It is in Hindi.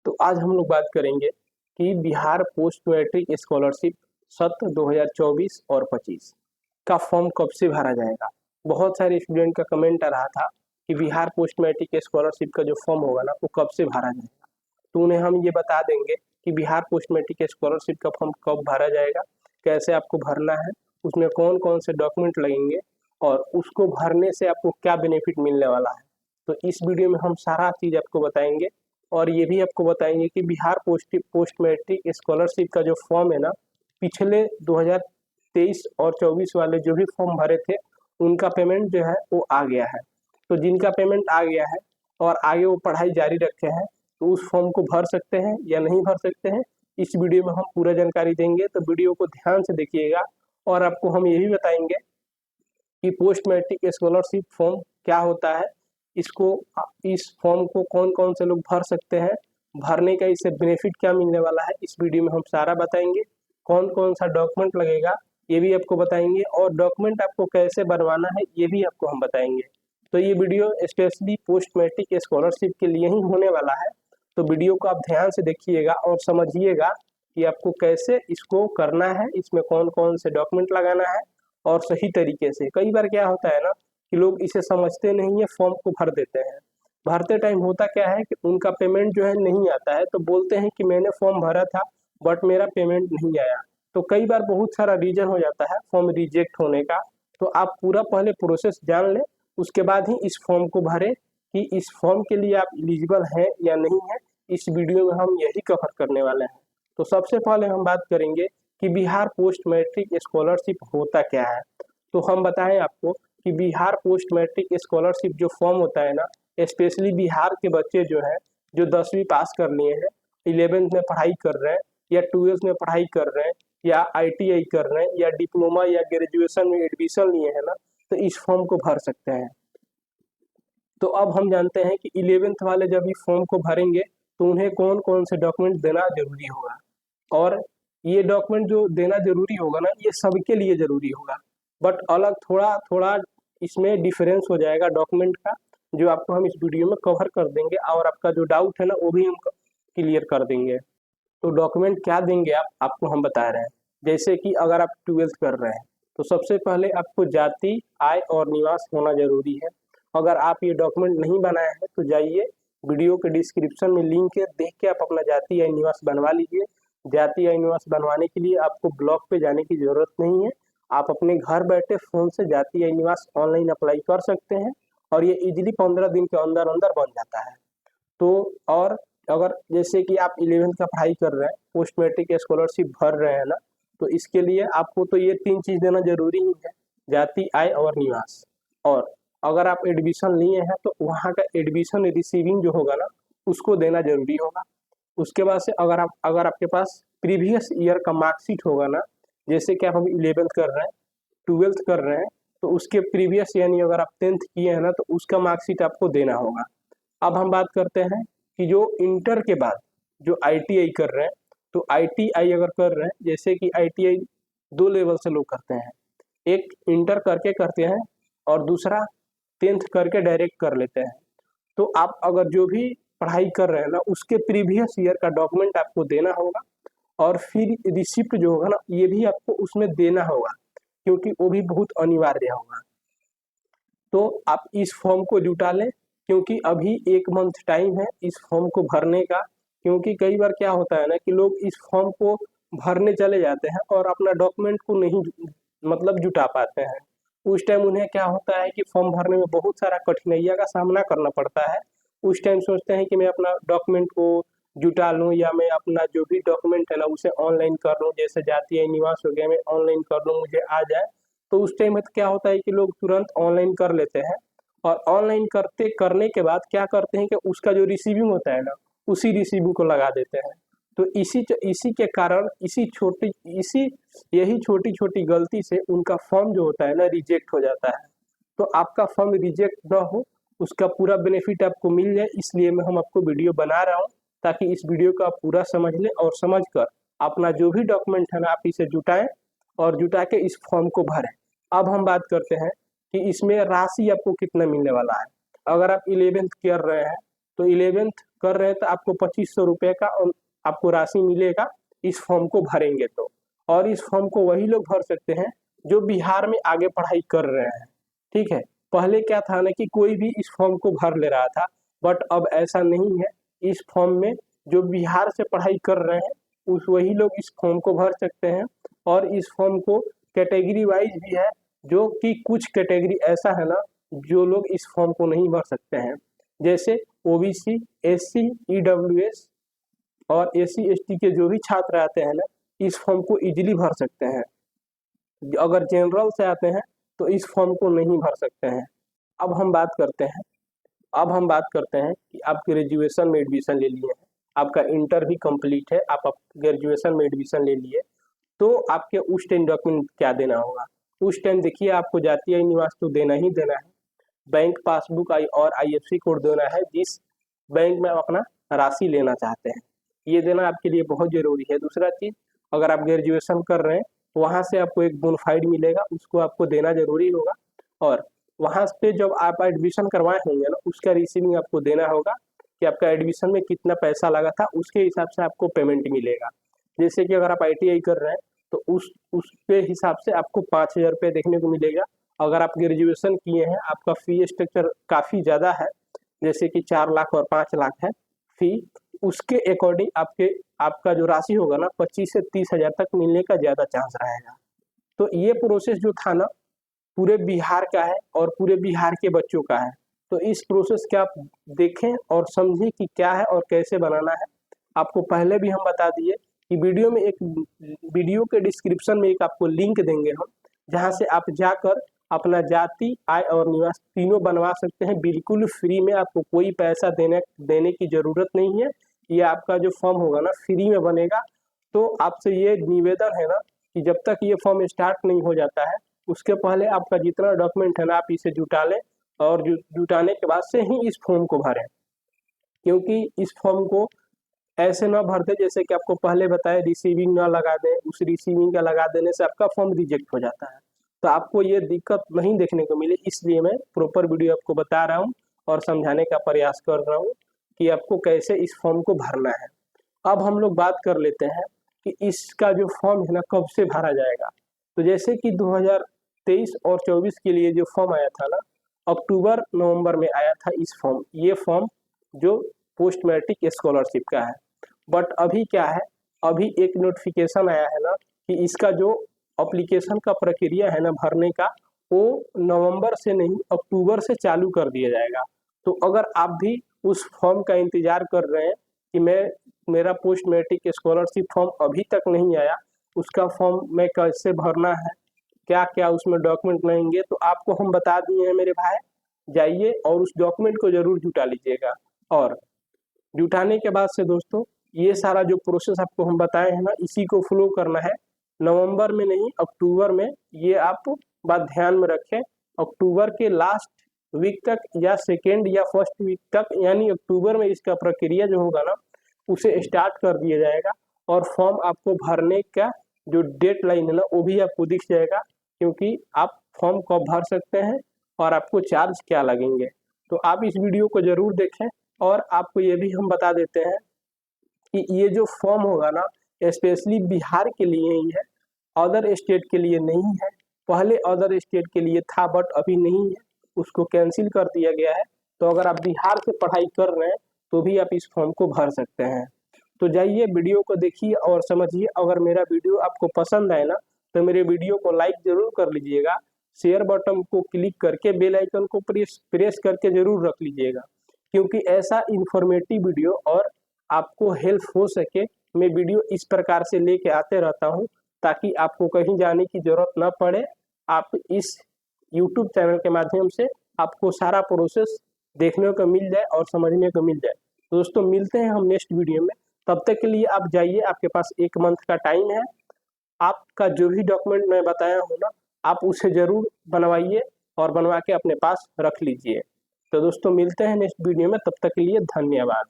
तो आज हम लोग बात करेंगे कि बिहार पोस्ट मैट्रिक स्कॉलरशिप सत्र 2024 और 25 का फॉर्म कब से भरा जाएगा। बहुत सारे स्टूडेंट का कमेंट आ रहा था कि बिहार पोस्ट मैट्रिक स्कॉलरशिप का जो फॉर्म होगा ना वो कब से भरा जाएगा। तो उन्हें हम ये बता देंगे कि बिहार पोस्ट मैट्रिक स्कॉलरशिप का फॉर्म कब भरा जाएगा, कैसे आपको भरना है, उसमें कौन कौन से डॉक्यूमेंट लगेंगे और उसको भरने से आपको क्या बेनिफिट मिलने वाला है। तो इस वीडियो में हम सारा चीज़ आपको बताएंगे और ये भी आपको बताएंगे कि बिहार पोस्ट मैट्रिक स्कॉलरशिप का जो फॉर्म है ना, पिछले 2023 और 24 वाले जो भी फॉर्म भरे थे उनका पेमेंट जो है वो आ गया है। तो जिनका पेमेंट आ गया है और आगे वो पढ़ाई जारी रखे हैं तो उस फॉर्म को भर सकते हैं या नहीं भर सकते हैं, इस वीडियो में हम पूरा जानकारी देंगे। तो वीडियो को ध्यान से देखिएगा और आपको हम ये भी बताएंगे कि पोस्ट मैट्रिक स्कॉलरशिप फॉर्म क्या होता है, इस फॉर्म को कौन कौन से लोग भर सकते हैं, भरने का इससे बेनिफिट क्या मिलने वाला है, इस वीडियो में हम सारा बताएंगे। कौन कौन सा डॉक्यूमेंट लगेगा ये भी आपको बताएंगे और डॉक्यूमेंट आपको कैसे बनवाना है ये भी आपको हम बताएंगे। तो ये video specially post matric scholarship के लिए ही होने वाला है। तो वीडियो को आप ध्यान से देखिएगा और समझिएगा कि आपको कैसे इसको करना है, इसमें कौन कौन से डॉक्यूमेंट लगाना है और सही तरीके से। कई बार क्या होता है ना कि लोग इसे समझते नहीं है, फॉर्म को भर देते हैं। भरते टाइम होता क्या है कि उनका पेमेंट जो है नहीं आता है, तो बोलते हैं कि मैंने फॉर्म भरा था बट मेरा पेमेंट नहीं आया। तो कई बार बहुत सारा रीजन हो जाता है फॉर्म रिजेक्ट होने का। तो आप पूरा पहले प्रोसेस जान लें, उसके बाद ही इस फॉर्म को भरें कि इस फॉर्म के लिए आप एलिजिबल हैं या नहीं है। इस वीडियो में हम यही कवर करने वाले हैं। तो सबसे पहले हम बात करेंगे कि बिहार पोस्ट मैट्रिक स्कॉलरशिप होता क्या है। तो हम बताएं आपको कि बिहार पोस्ट मैट्रिक स्कॉलरशिप जो फॉर्म होता है ना, स्पेशली बिहार के बच्चे जो हैं जो 10वीं पास कर लिए हैं, 11th में पढ़ाई कर रहे हैं या 12th में पढ़ाई कर रहे हैं या ITI कर रहे हैं या डिप्लोमा या ग्रेजुएशन में एडमिशन लिए हैं ना, तो इस फॉर्म को भर सकते हैं। तो अब हम जानते हैं कि 11th वाले जब इस फॉर्म को भरेंगे तो उन्हें कौन कौन से डॉक्यूमेंट देना जरूरी होगा और ये डॉक्यूमेंट जो देना जरूरी होगा ना ये सबके लिए जरूरी होगा, बट अलग थोड़ा थोड़ा इसमें डिफरेंस हो जाएगा डॉक्यूमेंट का, जो आपको हम इस वीडियो में कवर कर देंगे और आपका जो डाउट है ना वो भी हम क्लियर कर देंगे। तो डॉक्यूमेंट क्या देंगे आपको हम बता रहे हैं। जैसे कि अगर आप 12th कर रहे हैं तो सबसे पहले आपको जाति, आय और निवास होना जरूरी है। अगर आप ये डॉक्यूमेंट नहीं बनाए हैं तो जाइए वीडियो के डिस्क्रिप्शन में लिंक है, देख के आप अपना जाति या निवास बनवा लीजिए। जाति या निवास बनवाने के लिए आपको ब्लॉक पे जाने की जरूरत नहीं है, आप अपने घर बैठे फोन से जाति या निवास ऑनलाइन अप्लाई कर सकते हैं और ये इजीली 15 दिन के अंदर अंदर बन जाता है। तो और अगर जैसे कि आप 11th का पढ़ाई कर रहे हैं, पोस्ट मैट्रिक स्कॉलरशिप भर रहे हैं ना, तो इसके लिए आपको तो ये 3 चीज देना जरूरी ही है, जाति, आय और निवास। और अगर आप एडमिशन लिए हैं तो वहाँ का एडमिशन रिसीविंग जो होगा ना उसको देना जरूरी होगा। उसके बाद से अगर आपके पास प्रीवियस ईयर का मार्कशीट होगा ना, जैसे कि आप अभी 11th कर रहे हैं, 12th कर रहे हैं, तो उसके प्रीवियस यानी अगर आप 10th किए हैं ना तो उसका मार्कशीट आपको देना होगा। अब हम बात करते हैं कि जो इंटर के बाद जो ITI कर रहे हैं, तो ITI अगर कर रहे हैं, जैसे कि ITI 2 लेवल से लोग करते हैं, एक इंटर करके करते हैं और दूसरा 10th करके डायरेक्ट कर लेते हैं। तो आप अगर जो भी पढ़ाई कर रहे हैं ना उसके प्रीवियस ईयर का डॉक्यूमेंट आपको देना होगा और फिर रिसिप्ट जो होगा ना ये भी आपको उसमें देना होगा, क्योंकि वो भी बहुत अनिवार्य होगा। तो आप इस फॉर्म को जुटा लें क्योंकि अभी 1 मंथ टाइम है इस फॉर्म को भरने का। क्योंकि कई बार क्या होता है ना कि लोग इस फॉर्म को भरने चले जाते हैं और अपना डॉक्यूमेंट को नहीं मतलब जुटा पाते हैं। उस टाइम उन्हें क्या होता है कि फॉर्म भरने में बहुत सारा कठिनाइयों का सामना करना पड़ता है। उस टाइम सोचते हैं कि मैं अपना डॉक्यूमेंट को जुटा लूँ या मैं अपना जो भी डॉक्यूमेंट है ना उसे ऑनलाइन कर लूँ, जैसे जाति या निवास हो गया मैं ऑनलाइन कर लूँ मुझे आ जाए। तो उस टाइम में क्या होता है कि लोग तुरंत ऑनलाइन कर लेते हैं और ऑनलाइन करने के बाद क्या करते हैं कि उसका जो रिसीविंग होता है ना उसी रिसीविंग को लगा देते हैं। तो इसी के कारण यही छोटी छोटी गलती से उनका फॉर्म जो होता है ना रिजेक्ट हो जाता है। तो आपका फॉर्म रिजेक्ट ना हो, उसका पूरा बेनिफिट आपको मिल जाए, इसलिए हम आपको वीडियो बना रहा हूँ ताकि इस वीडियो को आप पूरा समझ लें और समझ कर अपना जो भी डॉक्यूमेंट है ना आप इसे जुटाएं और जुटा के इस फॉर्म को भरें। अब हम बात करते हैं कि इसमें राशि आपको कितना मिलने वाला है। अगर आप 11th कर रहे हैं तो 11th कर रहे हैं तो आपको 2500 रुपये का आपको राशि मिलेगा इस फॉर्म को भरेंगे तो। और इस फॉर्म को वही लोग भर सकते हैं जो बिहार में आगे पढ़ाई कर रहे हैं, ठीक है। पहले क्या था ना कि कोई भी इस फॉर्म को भर ले रहा था, बट अब ऐसा नहीं है। इस फॉर्म में जो बिहार से पढ़ाई कर रहे हैं उस वही लोग इस फॉर्म को भर सकते हैं। और इस फॉर्म को कैटेगरी वाइज भी है, जो कि कुछ कैटेगरी ऐसा है ना जो लोग इस फॉर्म को नहीं भर सकते हैं, जैसे ओबीसी, एससी, ईडब्ल्यूएस और एससी एसटी के जो भी छात्र आते हैं ना इस फॉर्म को इजीली भर सकते हैं। अगर जनरल से आते हैं तो इस फॉर्म को नहीं भर सकते हैं। अब हम बात करते हैं कि आप ग्रेजुएशन में एडमिशन ले लिए हैं, आपका इंटर भी कंप्लीट है, आप ग्रेजुएशन में एडमिशन ले लिए, तो आपके उस टाइम डॉक्यूमेंट क्या देना होगा। उस टाइम देखिए आपको जातीय निवास तो देना ही देना है, बैंक पासबुक और IFSC कोड देना है जिस बैंक में आप अपना राशि लेना चाहते हैं, ये देना आपके लिए बहुत जरूरी है। दूसरा चीज, अगर आप ग्रेजुएशन कर रहे हैं तो वहाँ से आपको एक बोनाफाइड मिलेगा, उसको आपको देना जरूरी होगा। और वहाँ पे जब आप एडमिशन करवाए होंगे ना उसका रिसीविंग आपको देना होगा कि आपका एडमिशन में कितना पैसा लगा था, उसके हिसाब से आपको पेमेंट मिलेगा। जैसे कि अगर आप ITI कर रहे हैं तो उसके हिसाब से आपको 5000 रुपये देखने को मिलेगा। अगर आप ग्रेजुएशन किए हैं, आपका फी स्ट्रक्चर काफ़ी ज़्यादा है, जैसे कि 4 लाख और 5 लाख है फी, उसके अकॉर्डिंग आपका जो राशि होगा ना 25 से 30 हजार तक मिलने का ज़्यादा चांस रहेगा। तो ये प्रोसेस जो था ना पूरे बिहार का है और पूरे बिहार के बच्चों का है। तो इस प्रोसेस के आप देखें और समझें कि क्या है और कैसे बनाना है। आपको पहले भी हम बता दिए कि वीडियो के डिस्क्रिप्शन में एक आपको लिंक देंगे हम, जहां से आप जाकर अपना जाति, आय और निवास तीनों बनवा सकते हैं बिल्कुल फ्री में। आपको कोई पैसा देने की जरूरत नहीं है। ये आपका जो फॉर्म होगा ना फ्री में बनेगा। तो आपसे ये निवेदन है ना कि जब तक ये फॉर्म स्टार्ट नहीं हो जाता है उसके पहले आपका जितना डॉक्यूमेंट है ना आप इसे जुटा लें, और जुटाने के बाद से ही इस फॉर्म को भरें। क्योंकि इस फॉर्म को ऐसे ना भर दे जैसे कि आपको पहले बताया रिसीविंग ना लगा दें, उस रिसीविंग का लगा देने से आपका फॉर्म रिजेक्ट हो जाता है। तो आपको ये दिक्कत नहीं देखने को मिले, इसलिए मैं प्रॉपर वीडियो आपको बता रहा हूँ और समझाने का प्रयास कर रहा हूँ कि आपको कैसे इस फॉर्म को भरना है। अब हम लोग बात कर लेते हैं कि इसका जो फॉर्म है ना कब से भरा जाएगा। तो जैसे कि 2023 और 24 के लिए जो फॉर्म आया था ना अक्टूबर नवंबर में आया था ये फॉर्म जो पोस्ट मैट्रिक स्कॉलरशिप का है। बट अभी क्या है, अभी एक नोटिफिकेशन आया है ना कि इसका जो एप्लीकेशन का प्रक्रिया है ना भरने का वो नवंबर से नहीं अक्टूबर से चालू कर दिया जाएगा। तो अगर आप भी उस फॉर्म का इंतजार कर रहे हैं कि मेरा पोस्ट मैट्रिक स्कॉलरशिप फॉर्म अभी तक नहीं आया, उसका फॉर्म मैं कैसे भरना है, क्या क्या उसमें डॉक्यूमेंट लगेंगे, तो आपको हम बता दिए हैं मेरे भाई। जाइए और उस डॉक्यूमेंट को जरूर जुटा लीजिएगा। और जुटाने के बाद से दोस्तों ये सारा जो प्रोसेस आपको हम बताए हैं ना इसी को फॉलो करना है। नवंबर में नहीं अक्टूबर में, ये आप बात ध्यान में रखें। अक्टूबर के लास्ट वीक तक या सेकेंड या फर्स्ट वीक तक, यानी अक्टूबर में इसका प्रक्रिया जो होगा ना उसे स्टार्ट कर दिया जाएगा। और फॉर्म आपको भरने का जो डेट लाइन है ना वो भी आपको दिख जाएगा, क्योंकि आप फॉर्म कब भर सकते हैं और आपको चार्ज क्या लगेंगे। तो आप इस वीडियो को जरूर देखें। और आपको ये भी हम बता देते हैं कि ये जो फॉर्म होगा ना स्पेशली बिहार के लिए ही है, अदर स्टेट के लिए नहीं है। पहले अदर स्टेट के लिए था बट अभी नहीं है, उसको कैंसिल कर दिया गया है। तो अगर आप बिहार से पढ़ाई कर रहे हैं तो भी आप इस फॉर्म को भर सकते हैं। तो जाइए वीडियो को देखिए और समझिए। अगर मेरा वीडियो आपको पसंद आए ना तो मेरे वीडियो को लाइक जरूर कर लीजिएगा, शेयर बटन को क्लिक करके बेल आइकन को प्रेस करके जरूर रख लीजिएगा, क्योंकि ऐसा इंफॉर्मेटिव वीडियो और आपको हेल्प हो सके मैं वीडियो इस प्रकार से लेके आते रहता हूँ, ताकि आपको कहीं जाने की जरूरत ना पड़े। आप इस YouTube चैनल के माध्यम से आपको सारा प्रोसेस देखने को मिल जाए और समझने को मिल जाए। दोस्तों मिलते हैं हम नेक्स्ट वीडियो में, तब तक के लिए आप जाइए, आपके पास 1 मंथ का टाइम है। आपका जो भी डॉक्यूमेंट मैं बताया हूँ ना आप उसे जरूर बनवाइए और बनवा के अपने पास रख लीजिए। तो दोस्तों मिलते हैं नेक्स्ट वीडियो में, तब तक के लिए धन्यवाद।